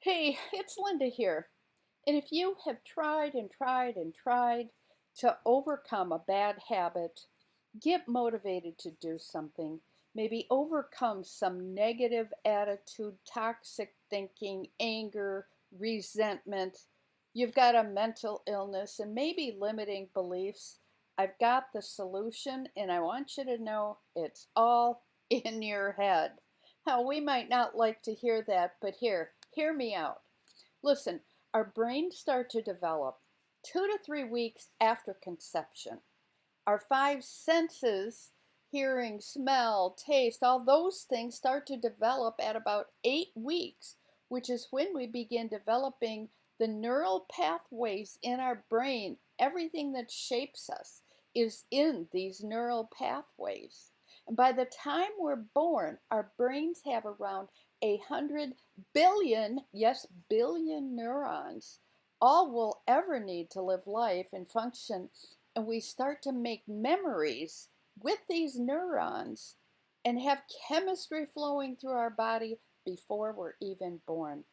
Hey, it's Linda here. And if you have tried and tried and tried to overcome a bad habit, get motivated to do something, maybe overcome some negative attitude, toxic thinking, anger, resentment, you've got a mental illness, and maybe limiting beliefs, I've got the solution, and I want you to know it's all in your head. Now, we might not like to hear that, but hear me out. Listen, our brains start to develop 2 to 3 weeks after conception. Our five senses, hearing, smell, taste, all those things start to develop at about 8 weeks, which is when we begin developing the neural pathways in our brain. Everything that shapes us is in these neural pathways. And by the time we're born, our brains have around 100 billion, yes, billion neurons. All we'll ever need to live life and function, and we start to make memories with these neurons and have chemistry flowing through our body before we're even born.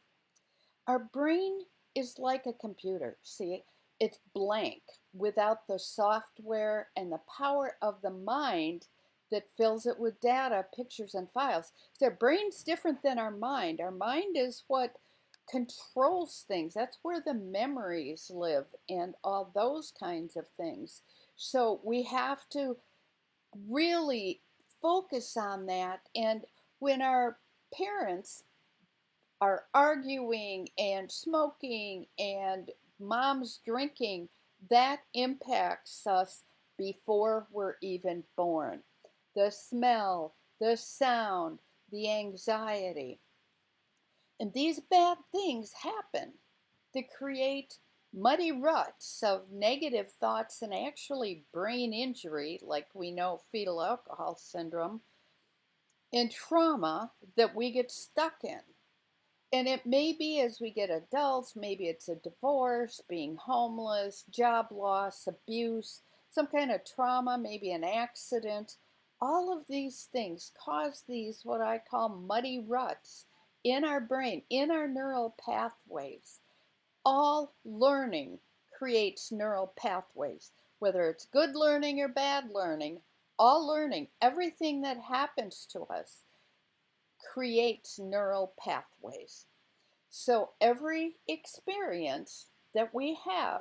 Our brain is like a computer. See, it's blank without the software and the power of the mind that fills it with data, pictures, and files. So our brain's different than our mind. Our mind is what controls things. That's where the memories live and all those kinds of things. So we have to really focus on that. And when our parents are arguing and smoking and mom's drinking, that impacts us before we're even born. The smell, the sound, the anxiety. And these bad things happen to create muddy ruts of negative thoughts and actually brain injury, like we know fetal alcohol syndrome, and trauma that we get stuck in. And it may be as we get adults, maybe it's a divorce, being homeless, job loss, abuse, some kind of trauma, maybe an accident. All of these things cause these what I call muddy ruts in our brain, in our neural pathways. All learning creates neural pathways, whether it's good learning or bad learning. All learning, everything that happens to us, creates neural pathways. So every experience that we have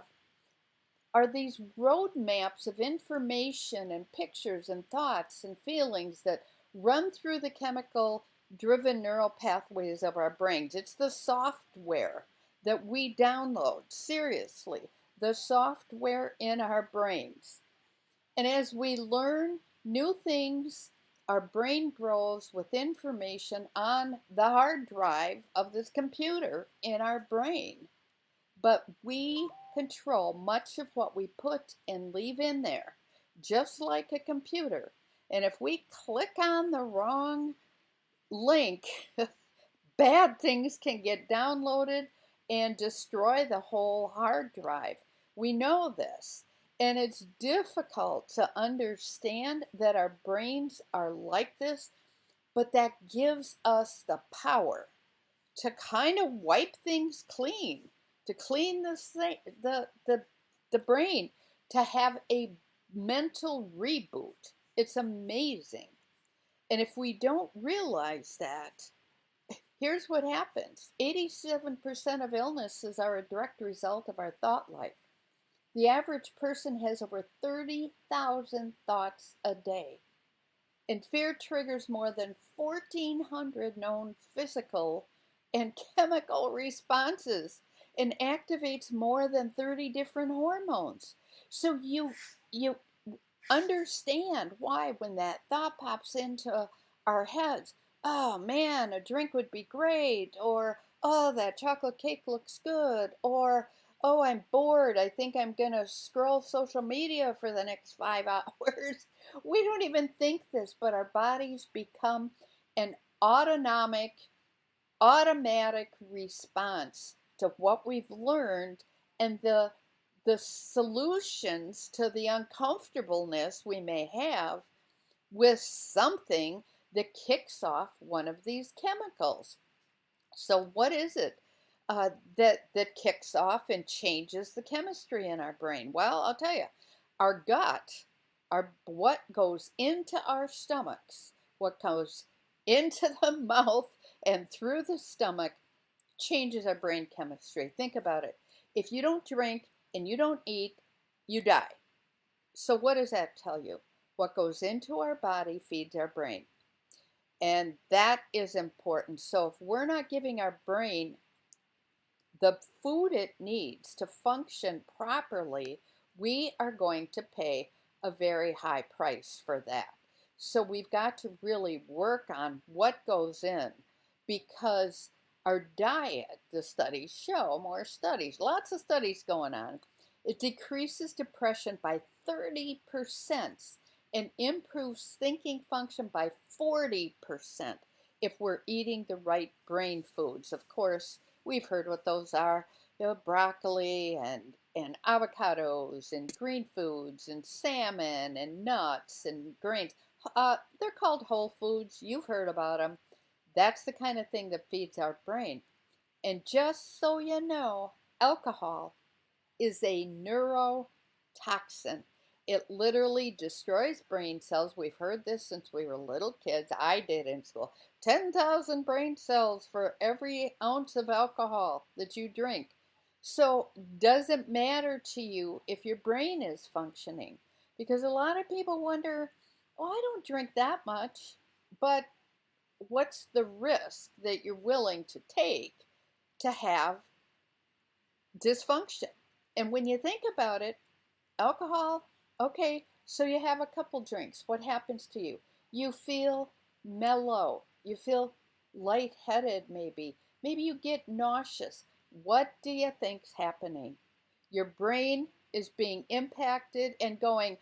are these roadmaps of information and pictures and thoughts and feelings that run through the chemical driven neural pathways of our brains. It's the software that we download, seriously, the software in our brains. And as we learn new things, our brain grows with information on the hard drive of this computer in our brain. But we control much of what we put and leave in there, just like a computer. And if we click on the wrong link, bad things can get downloaded and destroy the whole hard drive. We know this. And it's difficult to understand that our brains are like this, but that gives us the power to kind of wipe things clean, to clean the brain, to have a mental reboot. It's amazing. And if we don't realize that, here's what happens. 87% of illnesses are a direct result of our thought life. The average person has over 30,000 thoughts a day. And fear triggers more than 1,400 known physical and chemical responses and activates more than 30 different hormones. So you understand why when that thought pops into our heads, oh man, a drink would be great, or oh, that chocolate cake looks good, or oh, I'm bored, I think I'm going to scroll social media for the next 5 hours. We don't even think this, but our bodies become an automatic response to what we've learned, and the solutions to the uncomfortableness we may have with something that kicks off one of these chemicals. So what is it? that kicks off and changes the chemistry in our brain. Well, I'll tell you, our gut, what goes into our stomachs, what goes into the mouth and through the stomach changes our brain chemistry. Think about it. If you don't drink and you don't eat, you die. So what does that tell you? What goes into our body feeds our brain. And that is important. So if we're not giving our brain the food it needs to function properly, we are going to pay a very high price for that. So we've got to really work on what goes in, because our diet, the studies show, more studies, lots of studies going on, it decreases depression by 30% and improves thinking function by 40% if we're eating the right brain foods. Of course, we've heard what those are, broccoli and avocados and green foods and salmon and nuts and grains. They're called whole foods. You've heard about them. That's the kind of thing that feeds our brain. And just so you know, alcohol is a neurotoxin. It literally destroys brain cells. We've heard this since we were little kids. I did in school. 10,000 brain cells for every ounce of alcohol that you drink. So does it matter to you if your brain is functioning? Because a lot of people wonder, oh, I don't drink that much, but what's the risk that you're willing to take to have dysfunction? And when you think about it, alcohol, okay, so you have a couple drinks. What happens to you? You feel mellow. You feel lightheaded maybe. Maybe you get nauseous. What do you think's happening? Your brain is being impacted and going,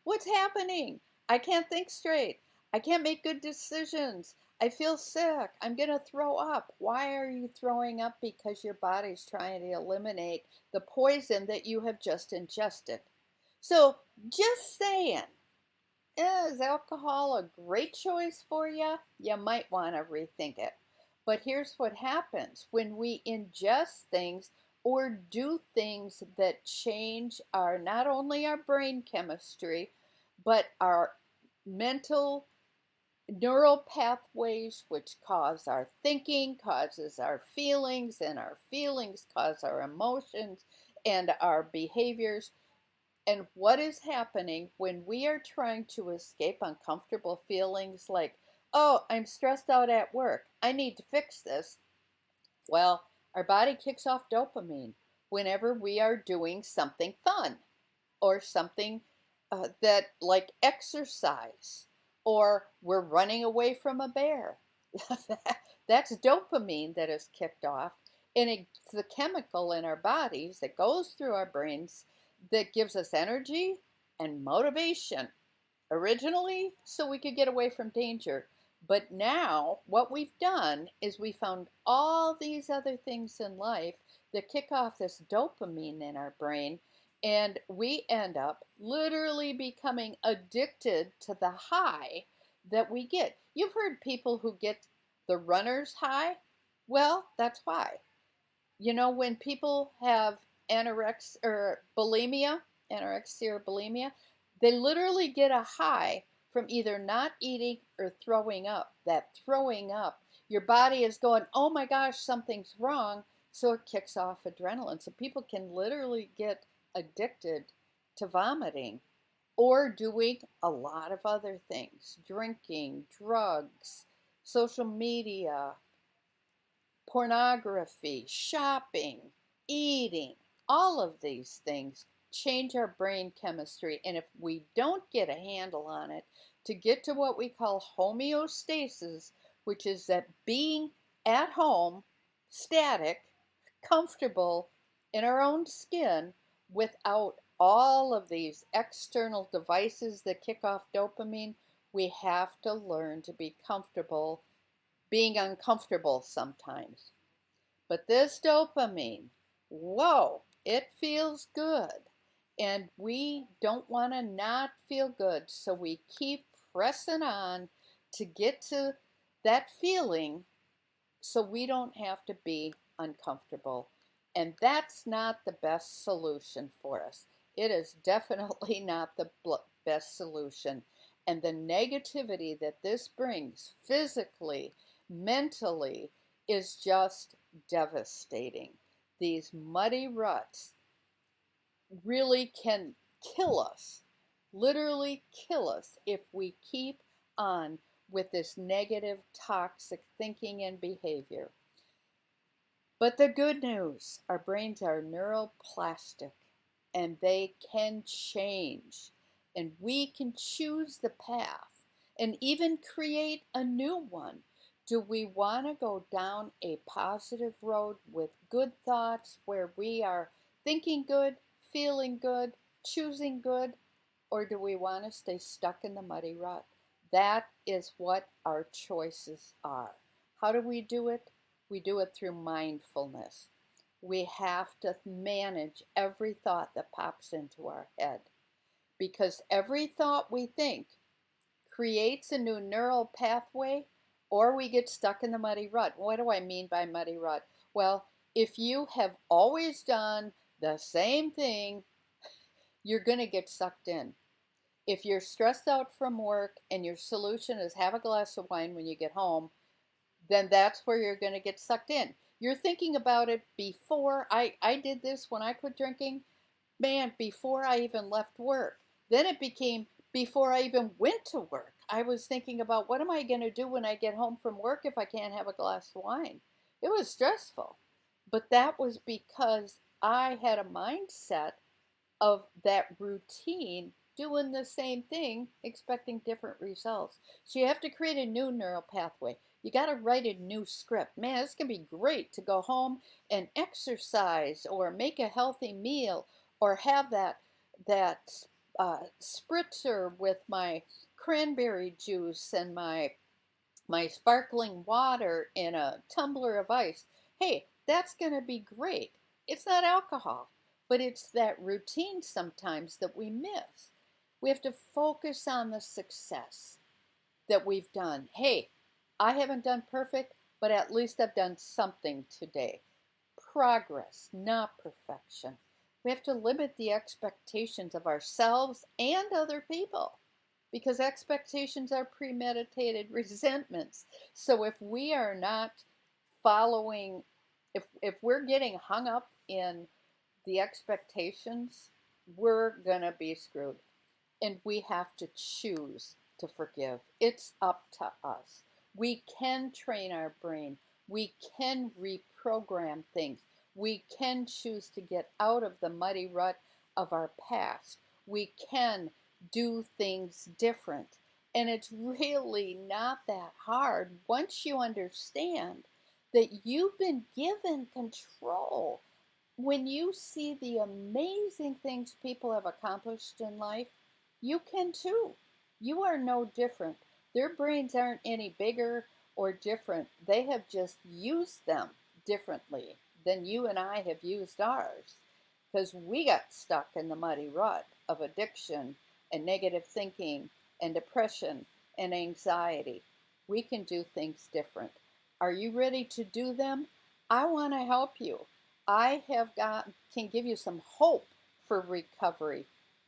what's happening? I can't think straight. I can't make good decisions. I feel sick. I'm going to throw up. Why are you throwing up? Because your body's trying to eliminate the poison that you have just ingested. So just saying, is alcohol a great choice for you? You might want to rethink it. But here's what happens when we ingest things or do things that change our, not only our brain chemistry, but our mental neural pathways, which cause our thinking, causes our feelings, and our feelings cause our emotions and our behaviors. And what is happening when we are trying to escape uncomfortable feelings like, oh, I'm stressed out at work, I need to fix this? Well, our body kicks off dopamine whenever we are doing something fun or something that like exercise, or we're running away from a bear. That's dopamine that is kicked off, and it's the chemical in our bodies that goes through our brains that gives us energy and motivation. Originally, so we could get away from danger. But now, what we've done is we found all these other things in life that kick off this dopamine in our brain, and we end up literally becoming addicted to the high that we get. You've heard people who get the runner's high? Well, that's why. You know, when people have anorexia or bulimia, they literally get a high from either not eating or throwing up. That throwing up, your body is going, oh my gosh, something's wrong, so it kicks off adrenaline. So people can literally get addicted to vomiting or doing a lot of other things, drinking, drugs, social media, pornography, shopping, eating. All of these things change our brain chemistry, and if we don't get a handle on it to get to what we call homeostasis, which is that being at home, static, comfortable in our own skin without all of these external devices that kick off dopamine, we have to learn to be comfortable being uncomfortable sometimes. But this dopamine, whoa, it feels good. And we don't want to not feel good, so we keep pressing on to get to that feeling so we don't have to be uncomfortable. And that's not the best solution for us. It is definitely not the best solution. And the negativity that this brings physically, mentally, is just devastating. These muddy ruts really can kill us, literally kill us, if we keep on with this negative, toxic thinking and behavior. But the good news, our brains are neuroplastic and they can change. And we can choose the path and even create a new one. Do we want to go down a positive road with good thoughts where we are thinking good, feeling good, choosing good? Or do we want to stay stuck in the muddy rut? That is what our choices are. How do we do it? We do it through mindfulness. We have to manage every thought that pops into our head, because every thought we think creates a new neural pathway, or we get stuck in the muddy rut. What do I mean by muddy rut? Well, if you have always done the same thing, you're going to get sucked in. If you're stressed out from work and your solution is have a glass of wine when you get home, then that's where you're going to get sucked in. You're thinking about it before. I did this when I quit drinking, man, before I even left work. Then it became before I even went to work. I was thinking about, what am I going to do when I get home from work if I can't have a glass of wine? It was stressful. But that was because I had a mindset of that routine, doing the same thing, expecting different results. So you have to create a new neural pathway. You got to write a new script. Man, it's going to be great to go home and exercise or make a healthy meal or have that spritzer with my cranberry juice and my sparkling water in a tumbler of ice. Hey, that's going to be great. It's not alcohol, but it's that routine sometimes that we miss. We have to focus on the success that we've done. Hey, I haven't done perfect, but at least I've done something today. Progress, not perfection. We have to limit the expectations of ourselves and other people, because expectations are premeditated resentments. So if we are not following, if we're getting hung up in the expectations, we're going to be screwed. And we have to choose to forgive. It's up to us. We can train our brain. We can reprogram things. We can choose to get out of the muddy rut of our past. We can do things different. And it's really not that hard once you understand that you've been given control. When you see the amazing things people have accomplished in life, you can too. You are no different. Their brains aren't any bigger or different. They have just used them differently than you and I have used ours, because we got stuck in the muddy rut of addiction and negative thinking and depression and anxiety. We can do things different. Are you ready to do them? I want to help you. Can give you some hope for recovery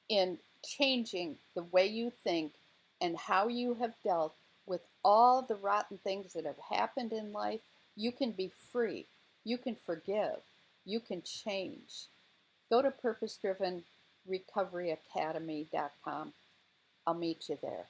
in changing the way you think and how you have dealt with all the rotten things that have happened in life. You can be free. You can forgive. You can change. Go to purposedrivenrecoveryacademy.com. I'll meet you there.